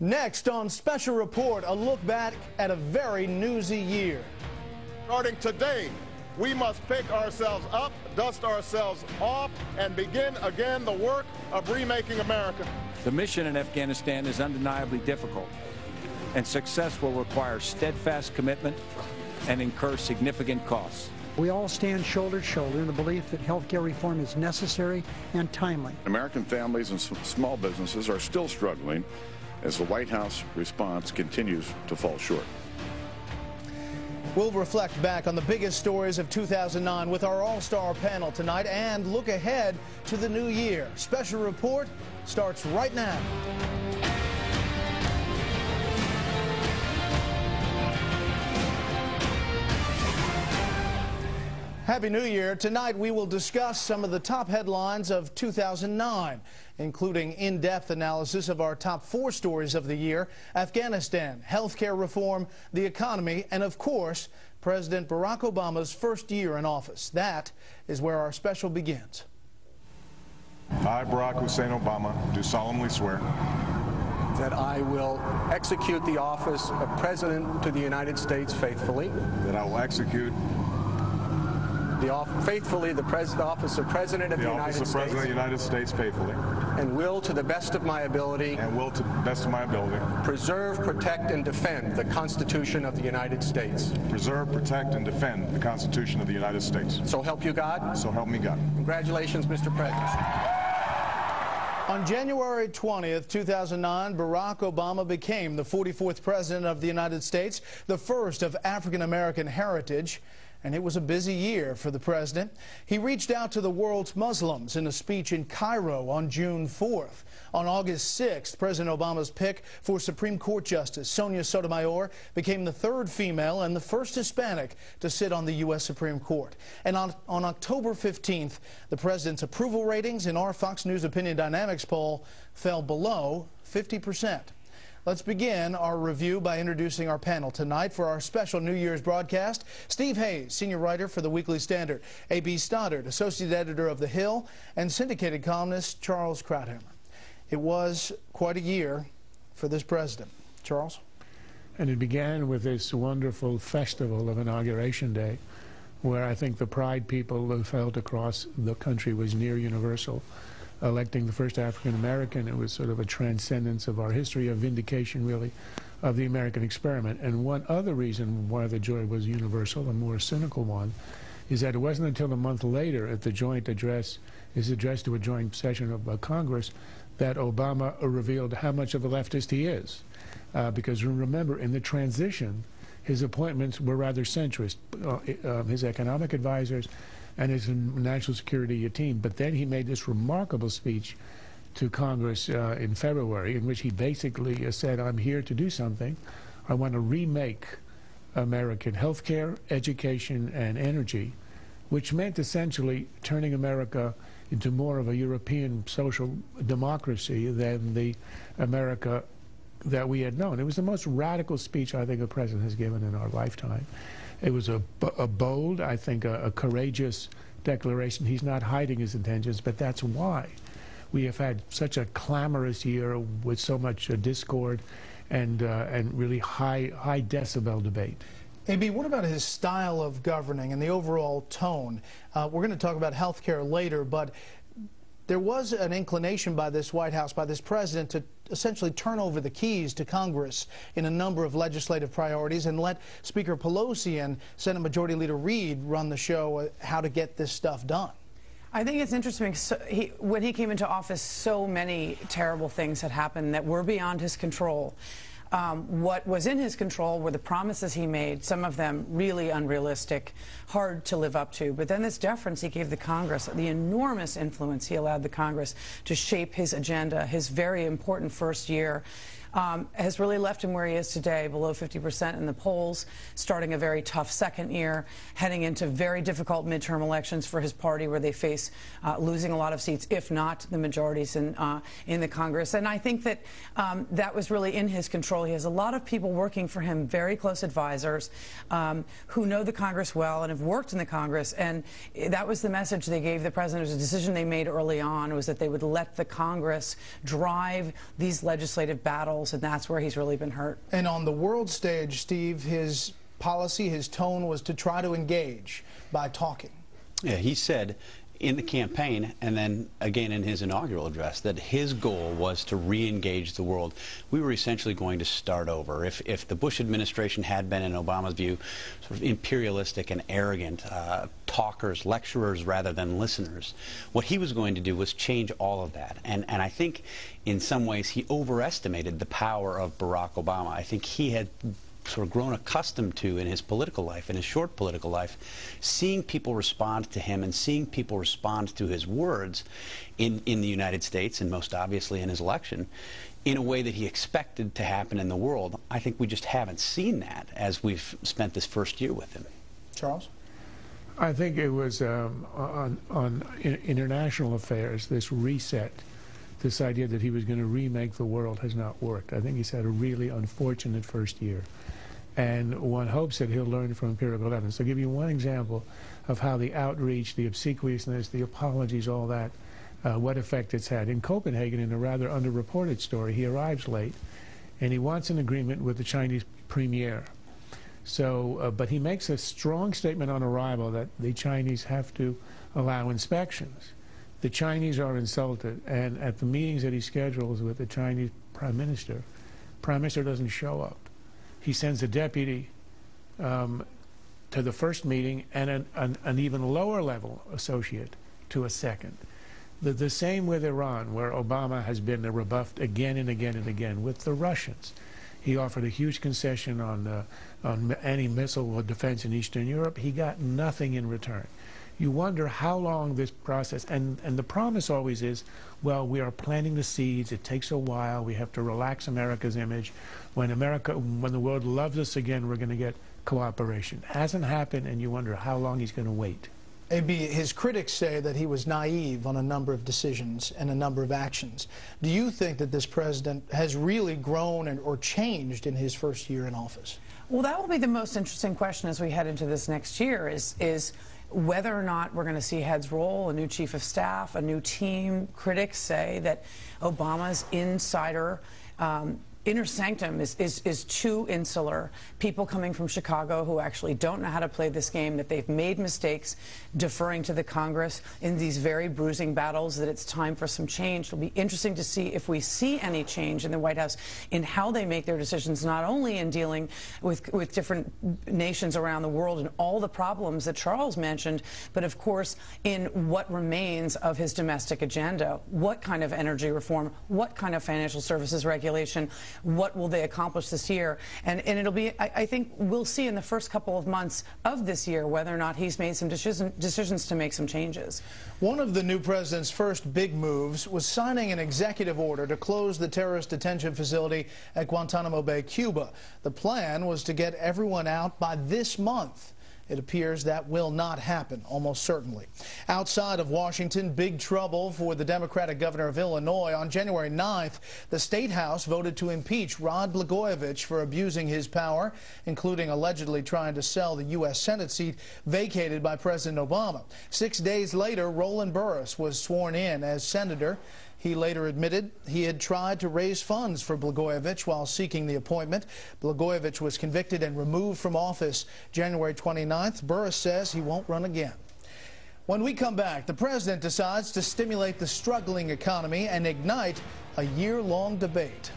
Next on Special Report, a look back at a very newsy year. Starting today, we must pick ourselves up, dust ourselves off, and begin again the work of remaking America. The mission in Afghanistan is undeniably difficult, and success will require steadfast commitment and incur significant costs. We all stand shoulder to shoulder in the belief that health care reform is necessary and timely. American families and small businesses are still struggling as the White House response continues to fall short. We'll reflect back on the biggest stories of 2009 with our all-star panel tonight and look ahead to the new year. Special Report starts right now. Happy New Year. Tonight we will discuss some of the top headlines of 2009, including in-depth analysis of our top 4 stories of the year: Afghanistan, healthcare reform, the economy, and of course, President Barack Obama's first year in office. That is where our special begins. I, Barack Hussein Obama, do solemnly swear that I will execute the office of President to the United States faithfully. That I will execute the office of President of the United States faithfully. And will, to the best of my ability, preserve, protect, and defend the Constitution of the United States. Preserve, protect, and defend the Constitution of the United States. So help you God. So help me God. Congratulations, Mr. President. On January 20th, 2009, Barack Obama became the 44th President of the United States, the first of African-American heritage. And it was a busy year for the president. He reached out to the world's Muslims in a speech in Cairo on June 4th. On August 6th, President Obama's pick for Supreme Court Justice Sonia Sotomayor became the 3rd female and the first Hispanic to sit on the U.S. Supreme Court. And on October 15th, the president's approval ratings in our Fox News Opinion Dynamics poll fell below 50%. Let's begin our review by introducing our panel tonight for our special New Year's broadcast. Steve Hayes, senior writer for the Weekly Standard; A.B. Stoddard, associate editor of The Hill; and syndicated columnist Charles Krauthammer. It was quite a year for this president. Charles? And it began with this wonderful festival of Inauguration Day, where I think the pride people felt across the country was near universal. Electing the first African-American, it was sort of a transcendence of our history, a vindication, really, of the American experiment. And one other reason why the joy was universal, a more cynical one, is that it wasn't until a month later at the joint address, his address to a joint session of Congress, that Obama revealed how much of a leftist he is. Because remember, in the transition, his appointments were rather centrist. His economic advisors and his national security team. But then he made this remarkable speech to Congress in February, in which he basically said, I'm here to do something. I want to remake American health care, education, and energy, which meant essentially turning America into more of a European social democracy than the America that we had known. It was the most radical speech I think a president has given in our lifetime. It was a bold, I think, a courageous declaration. He's not hiding his intentions, but that's why we have had such a clamorous year with so much discord and really high decibel debate. A.B., what about his style of governing and the overall tone? We're going to talk about health care later, but there was an inclination by this White House, by this president, to essentially turn over the keys to Congress in a number of legislative priorities and let Speaker Pelosi and Senate Majority Leader Reid run the show how to get this stuff done. I think it's interesting. When he came into office, so many terrible things had happened that were beyond his control. What was in his control were the promises he made, some of them really unrealistic, hard to live up to. But then this deference he gave the Congress, the enormous influence he allowed the Congress to shape his agenda, his very important first year, has really left him where he is today, below 50% in the polls, starting a very tough second year, heading into very difficult midterm elections for his party where they face losing a lot of seats, if not the majorities in the Congress. And I think that that was really in his control. control. He has a lot of people working for him, very close advisors, who know the Congress well and have worked in the Congress. And that was the message they gave the president. It was a decision they made early on, was that they would let the Congress drive these legislative battles, and that's where he's really been hurt. And on the world stage, Steve, his policy, his tone was to try to engage by talking. Yeah, he said in the campaign and then again in his inaugural address that his goal was to re-engage the world. We were essentially going to start over. If the Bush administration had been, in Obama's view, sort of imperialistic and arrogant talkers, lecturers rather than listeners, what he was going to do was change all of that. And I think in some ways he overestimated the power of Barack Obama. I think he had sort of grown accustomed to, in his political life, in his short political life, seeing people respond to him and seeing people respond to his words in the United States, and most obviously in his election, in a way that he expected to happen in the world. I think we just haven't seen that as we've spent this first year with him. Charles? I think it was on international affairs, this reset, this idea that he was going to remake the world has not worked. I think he's had a really unfortunate first year. And one hopes that he'll learn from empirical evidence. I'll give you one example of how the outreach, the obsequiousness, the apologies, all that, what effect it's had. In Copenhagen, in a rather underreported story, he arrives late, and he wants an agreement with the Chinese premier. So, but he makes a strong statement on arrival that the Chinese have to allow inspections. The Chinese are insulted, and at the meetings that he schedules with the Chinese prime minister doesn't show up. He sends a deputy to the first meeting and an even lower level associate to a second. The same with Iran, where Obama has been rebuffed again and again and again. With the Russians, he offered a huge concession on anti-missile defense in Eastern Europe. He got nothing in return. You wonder how long this process, and the promise always is, well, we are planting the seeds, it takes a while, we have to relax America's image. When the world loves us again, we're going to get cooperation. Hasn't happened, and you wonder how long he's going to wait. AB, his critics say that he was naive on a number of decisions and a number of actions. Do you think that this president has really grown or changed in his first year in office? Well, that will be the most interesting question as we head into this next year, is whether or not we're going to see heads roll, a new chief of staff, a new team. Critics say that Obama's inner sanctum is too insular. People coming from Chicago who actually don't know how to play this game, that they've made mistakes deferring to the Congress in these very bruising battles, that it's time for some change. It'll be interesting to see if we see any change in the White House in how they make their decisions, not only in dealing with different nations around the world and all the problems that Charles mentioned, but of course in what remains of his domestic agenda. What kind of energy reform? What kind of financial services regulation? What will they accomplish this year? And it'll be, I think we'll see in the first couple of months of this year whether or not he's made some decisions to make some changes. One of the new president's first big moves was signing an executive order to close the terrorist detention facility at Guantanamo Bay, Cuba. The plan was to get everyone out by this month. It appears that will not happen, almost certainly. Outside of Washington, big trouble for the Democratic governor of Illinois. On January 9th, the State House voted to impeach Rod Blagojevich for abusing his power, including allegedly trying to sell the U.S. Senate seat vacated by President Obama. 6 days later, Roland Burris was sworn in as senator. He later admitted he had tried to raise funds for Blagojevich while seeking the appointment. Blagojevich was convicted and removed from office January 29th. Burris says he won't run again. When we come back, the president decides to stimulate the struggling economy and ignite a year-long debate.